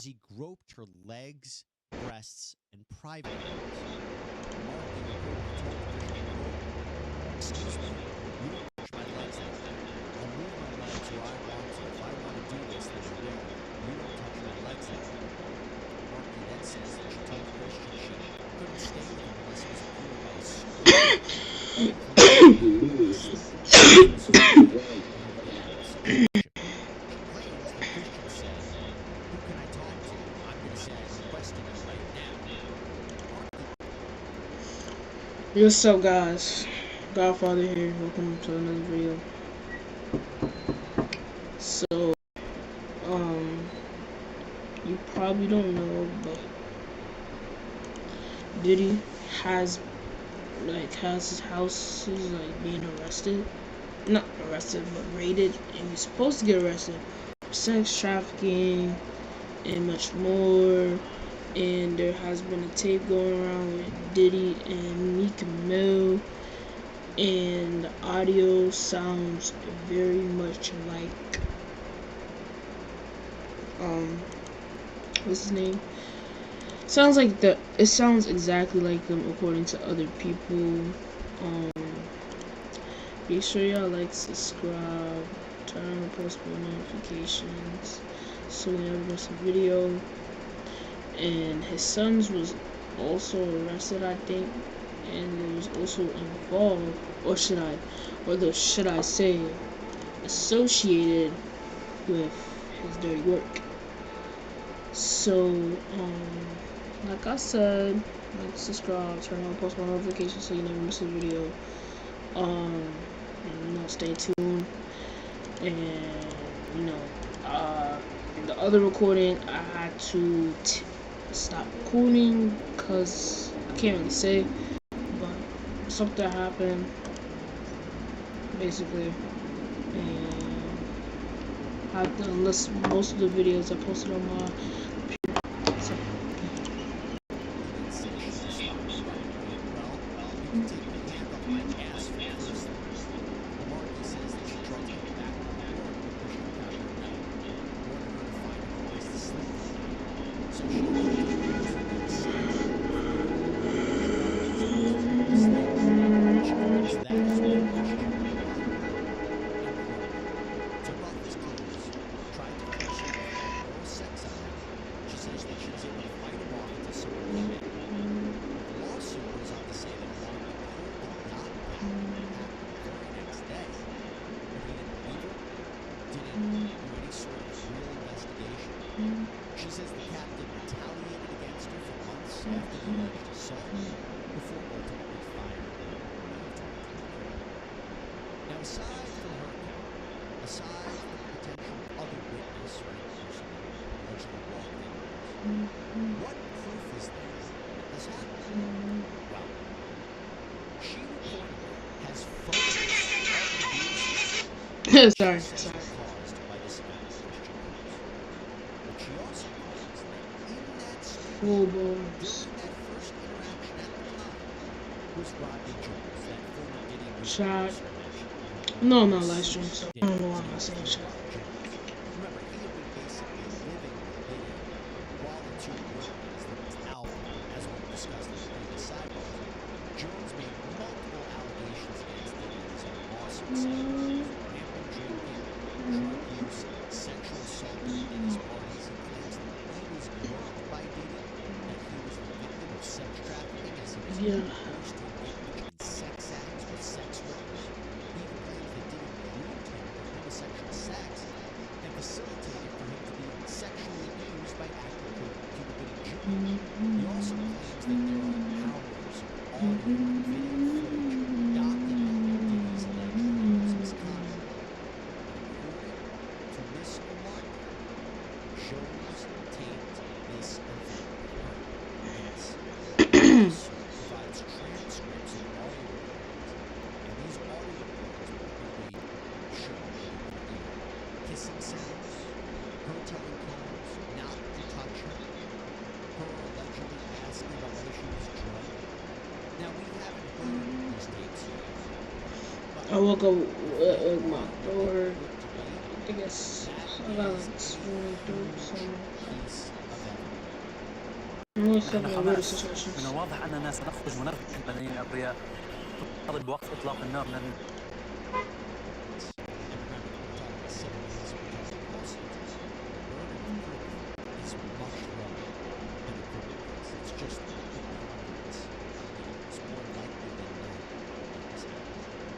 as he groped her legs, breasts, and private parts. Marky reportedly told Christian, quote, "Excuse me, you don't touch my legs like that. I'll move my legs where I want to. If I want to do this, then I will. You don't touch my legs like that." Marky then says that she told Christian she couldn't stay with him unless he was approved by his supervisor. She claims that Christian said, "Who can I talk to? I'm going to say I'm requesting you right now." What's up, guys? Godfather here. Welcome to another video. So, you probably don't know, but Diddy has his houses being arrested. Not arrested, but raided, and he's supposed to get arrested for sex trafficking and much more. And there has been a tape going around with Diddy and Meek Mill, and the audio sounds very much like what's his name? It sounds exactly like them according to other people. Be sure y'all like, subscribe, turn on the post notifications so we never miss a video. And his sons was also arrested, I think, and it was also involved, should I say, associated with his dirty work. So, like I said, like, subscribe, turn on post notifications so you never miss a video. Stay tuned. And the other recording, I had to stop recording because I can't really say, but something happened basically, and I have to list most of the videos I posted on my She says the captain retaliated against her for months after the alleged assault, before ultimately firing her in May of 2023. Now, aside from her account, aside from the potential other witness or person that allegedly walked in on this, what proof is there that this happened? Well, she reportedly has photos of the bruises sorry. caused by this event with Christian claims. But she also claims that in that studio, during that first interaction at the time, was Rodney Jones, that former Diddy music producer I mentioned. No, I'm not live streaming, so I don't know why I'm not saying shit. Remember, he had been basically living with Diddy while the two worked on his latest album. As we've discussed in previous sidebars, Jones made multiple allegations against Diddy in his own lawsuits, saying rampant drinking, drug use, sexual assault at Diddy's parties. He claims that he was groped by Diddy, that he was the victim of sex trafficking as he was forced to engage in sex acts with sex workers. He even claims that Diddy groomed him for homosexual sex and facilitated for him to be sexually abused by actor Cuba Gooding Jr. He also claims that there are hours of audio and video footage documenting Diddy's alleged crimes misconduct. According to Miss Omar, shows taped this event with her. Yes. Also provides transcripts of audio recordings, and these audio recordings repeatedly show kissing sounds, her telling Combs not to touch her, her allegedly asking about whether she was drugged. Now, we haven't heard these tapes yet. I woke up with my door. I guess I got like sworn through some. Piece of most نحن definitely weird حماس. situations. من الواضح أننا سنخرج ونربح المدنيين الأبرياء. نطالب بوقف إطلاق النار من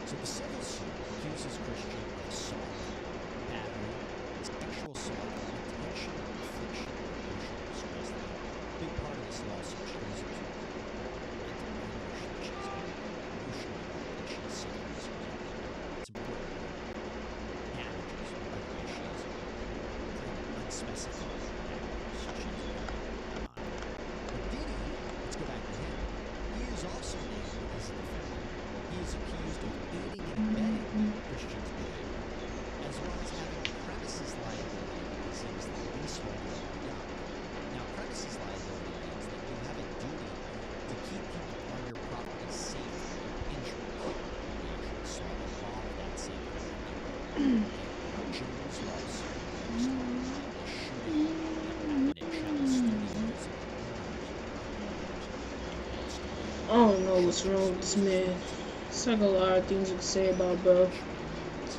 So the civil suit accuses Christian of assault, battery, sexual assault, and intentional infliction of emotional distress. A big part of this lawsuit shows it to mental anguish that she's got, emotional that she's suffering as a result. It's important to note damages, by the way, she's unspecified damages she's but Diddy, let's go back to him. He is also named as a defendant. He is accused of aiding and abetting Christian's behavior, as well as having premises liability because he was the leaseholder of the yacht. Now, premises liability means that you have a duty to keep people on your property safe from injuries. We actually saw a lot of that same thing in New York. Jones' lawsuit was caused by the shooting that happened in Channel Studios. I don't know what's wrong with this man. It's like a lot of things you can say about bro. It's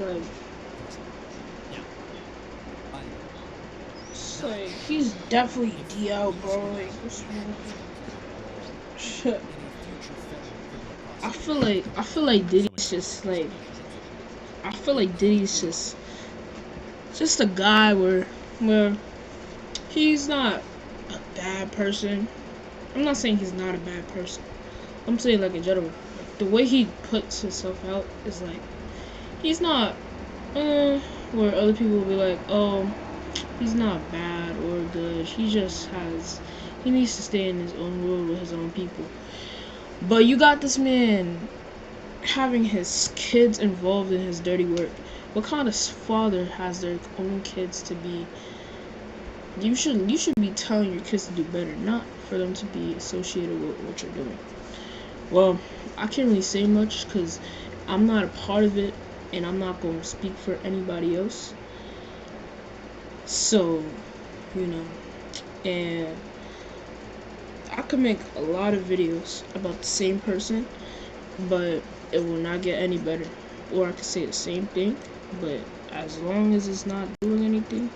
like he's definitely DL, bro. Like what's wrong with him? Shit. I feel like Diddy's just like Diddy's just a guy where he's not a bad person. I'm not saying he's not a bad person. I'm saying like in general, like, the way he puts himself out is like he's not where other people will be like, oh, he's not bad or good. He needs to stay in his own world with his own people. But you got this man having his kids involved in his dirty work. What kind of father has their own kids to be? You should be telling your kids to do better, not for them to be associated with what you're doing. Well, I can't really say much because I'm not a part of it, and I'm not going to speak for anybody else. So, and I could make a lot of videos about the same person, but it will not get any better. Or I could say the same thing, but as long as it's not doing anything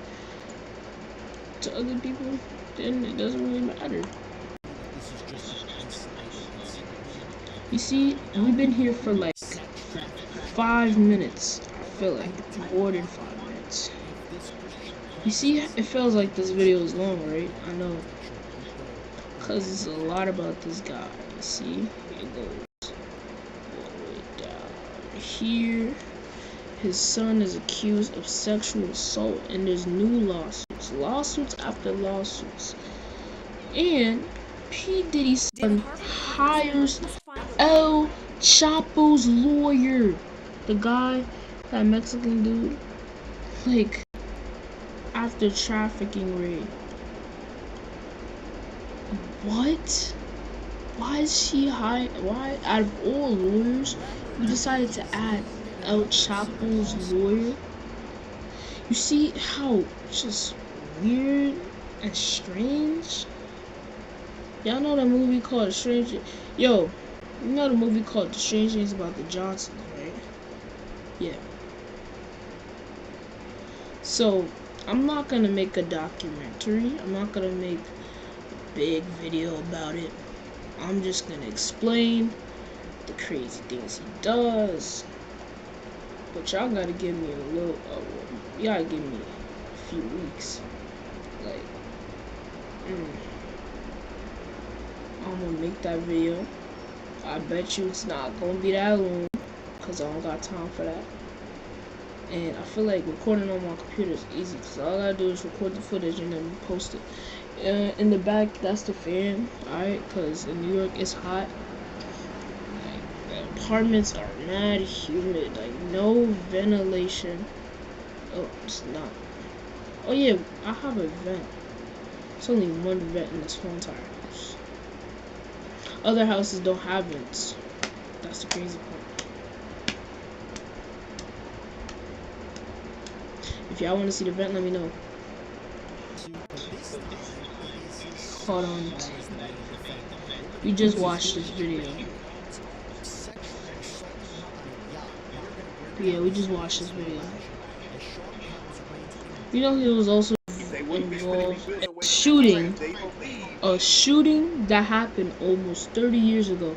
to other people, then it doesn't really matter. You see, we've been here for like 5 minutes. I feel like more than 5 minutes. You see, it feels like this video is long, right? I know, cause it's a lot about this guy. You see, it goes all the way down here. His son is accused of sexual assault, and there's new lawsuits after lawsuits. And P-Diddy's son hires El Chapo's lawyer, the guy, that Mexican dude, like, after trafficking raid. What? Why out of all lawyers, you decided to add El Chapo's lawyer? You see how just weird and strange? Y'all know that movie called Strange? Yo, you know the movie called The Strange Things About the Johnsons, right? Yeah. So, I'm not gonna make a documentary. I'm not gonna make a big video about it. I'm just gonna explain the crazy things he does. But y'all gotta give me you gotta give me a few weeks. Like, I'm gonna make that video. I bet you it's not gonna be that long, cause I don't got time for that. And I feel like recording on my computer is easy, cause all I gotta do is record the footage and then post it. In the back, that's the fan, alright? Cause in New York it's hot. Like, the apartments are mad humid, like no ventilation. Oh, it's not. Oh yeah, I have a vent. It's only one vent in this whole entire house. Other houses don't have vents. That's the crazy part. If y'all want to see the vent, let me know. Hold on. We just watched this video. Sexually assaulting her on a yacht. And we're going to break Yeah, down we the just full watched this video. as Sean Combs reigns in You know, he was also They wouldn't be spinning involved these wheels in away a from their shooting. friends. They believe A shooting that happened almost 30 years ago.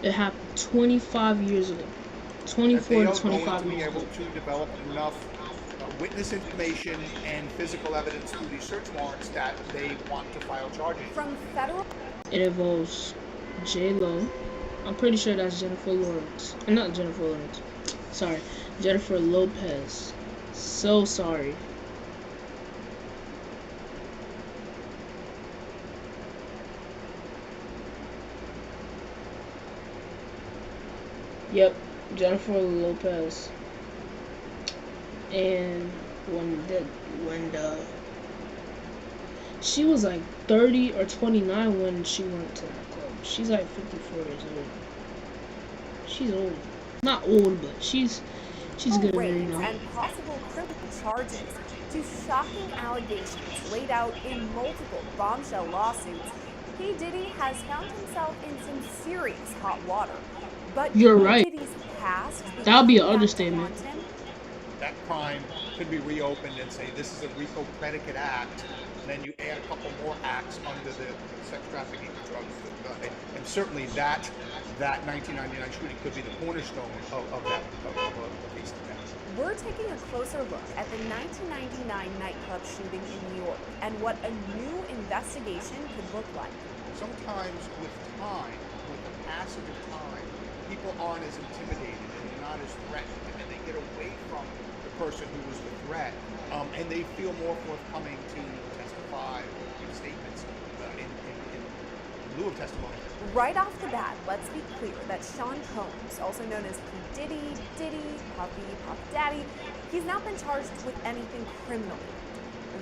It happened 25 years ago. that 24 they to are going 25 to be years able ago. to develop enough witness information and physical evidence through these search warrants that they want to file charges. From federal. It involves J-Lo. I'm pretty sure that's Jennifer Lawrence. Not Jennifer Lawrence. Sorry. Jennifer Lopez. So sorry. Yep, Jennifer Lopez. And when she was like 30 or 29 when she went to that club. She's like 54 years old. She's old. Not old, but she's getting very Raids young. and possible criminal charges to shocking allegations laid out in multiple bombshell lawsuits. P-Diddy has found himself in some serious hot water. But You're right. Diddy's past That'll be an become understatement. haunt him? That crime could be reopened and say this is a RICO predicate act, and then you add a couple more acts under the sex trafficking, drugs, and certainly that 1999 shooting could be the cornerstone of that case. We're taking a closer look at the 1999 nightclub shooting in New York and what a new investigation could look like. Sometimes with time, with the passage of time, people aren't as intimidated and they're not as threatened, and they get away from the person who was the threat, and they feel more forthcoming to testify or give statements in lieu of testimony. Right off the bat, let's be clear that Sean Combs, also known as P-Diddy, Diddy, Puffy, Puff Daddy, he's not been charged with anything criminally.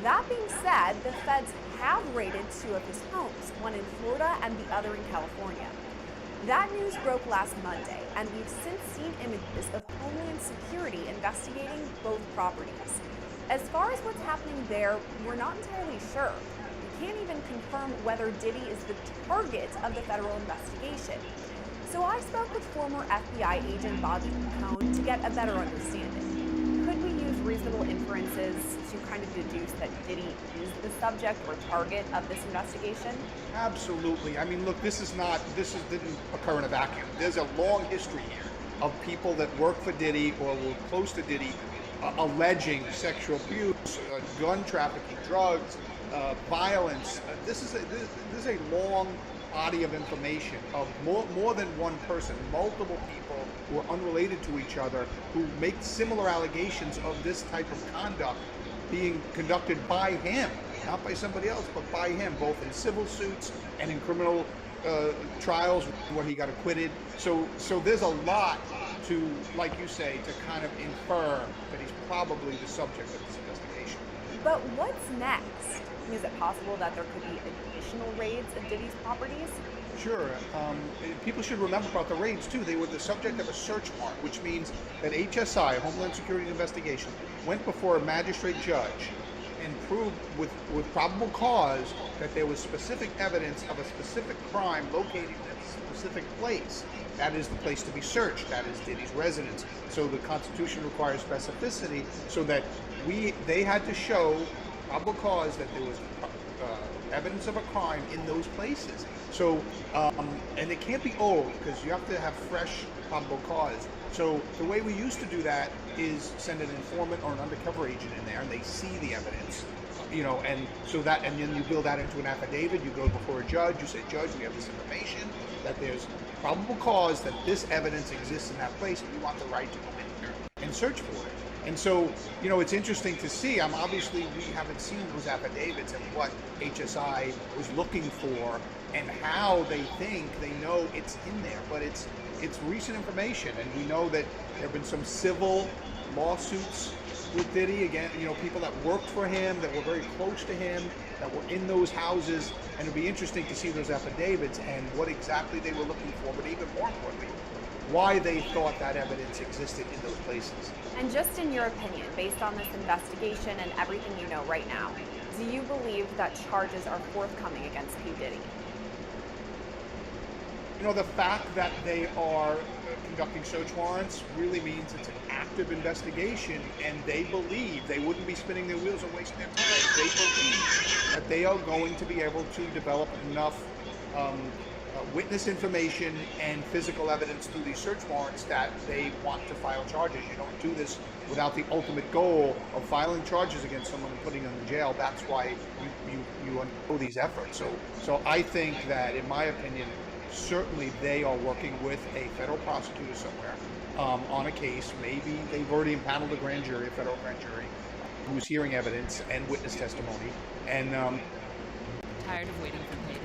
That being said, the feds have raided 2 of his homes, one in Florida and the other in California. That news broke last Monday, and we've since seen images of Homeland Security investigating both properties. As far as what's happening there, we're not entirely sure. We can't even confirm whether Diddy is the target of the federal investigation. So I spoke with former FBI agent Bobby Cohn to get a better understanding. Could we use reasonable inferences to kind of deduce that Diddy is the subject or target of this investigation? Absolutely. I mean, look, this didn't occur in a vacuum. There's a long history here of people that work for Diddy or were close to Diddy alleging sexual abuse, gun trafficking, drugs, violence. This is a long body of information of more than one person, multiple people who are unrelated to each other, who make similar allegations of this type of conduct being conducted by him, not by somebody else, but by him, both in civil suits and in criminal trials where he got acquitted. So there's a lot to, like you say, to kind of infer that he's probably the subject of this investigation. But what's next? Is it possible that there could be additional raids of Diddy's properties? Sure. People should remember about the raids, too. They were the subject of a search warrant, which means that HSI, Homeland Security Investigation, went before a magistrate judge and proved with probable cause that there was specific evidence of a specific crime located in a specific place. That is the place to be searched. That is Diddy's residence. So the Constitution requires specificity so that they had to show probable cause that there was evidence of a crime in those places. So, and it can't be old because you have to have fresh probable cause. So the way we used to do that is send an informant or an undercover agent in there, and they see the evidence, and so that, and then you build that into an affidavit. You go before a judge. You say, Judge, we have this information that there's probable cause that this evidence exists in that place, and we want the right to come in here and search for it. And so, it's interesting to see. Obviously, we haven't seen those affidavits and what HSI was looking for and how they think they know it's in there. But it's recent information, and we know that there have been some civil lawsuits with Diddy. Again, people that worked for him, that were very close to him, that were in those houses. And it'd be interesting to see those affidavits and what exactly they were looking for, but even more importantly, why they thought that evidence existed in those places. And just in your opinion, based on this investigation and everything you know right now, do you believe that charges are forthcoming against P. Diddy? You know, the fact that they are conducting search warrants really means it's an active investigation, and they believe they wouldn't be spinning their wheels and wasting their time. They believe that they are going to be able to develop enough witness information and physical evidence through these search warrants that they want to file charges. You don't do this without the ultimate goal of filing charges against someone and putting them in jail. That's why you undergo these efforts. So I think that, in my opinion, certainly they are working with a federal prosecutor somewhere on a case. Maybe they've already impaneled a grand jury, a federal grand jury, who's hearing evidence and witness testimony. And Tired of waiting for payday?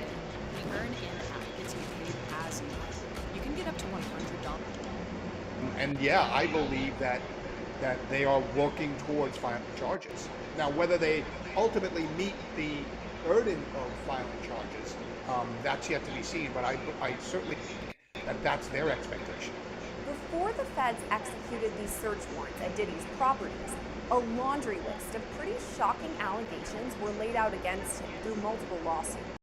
The Earn In app gets you paid as you earn. You can get up to $100. And yeah, I believe that they are working towards filing charges. Now, whether they ultimately meet the burden of filing charges, that's yet to be seen, but I certainly think that that's their expectation. Before the feds executed these search warrants at Diddy's properties, a laundry list of pretty shocking allegations were laid out against him through multiple lawsuits.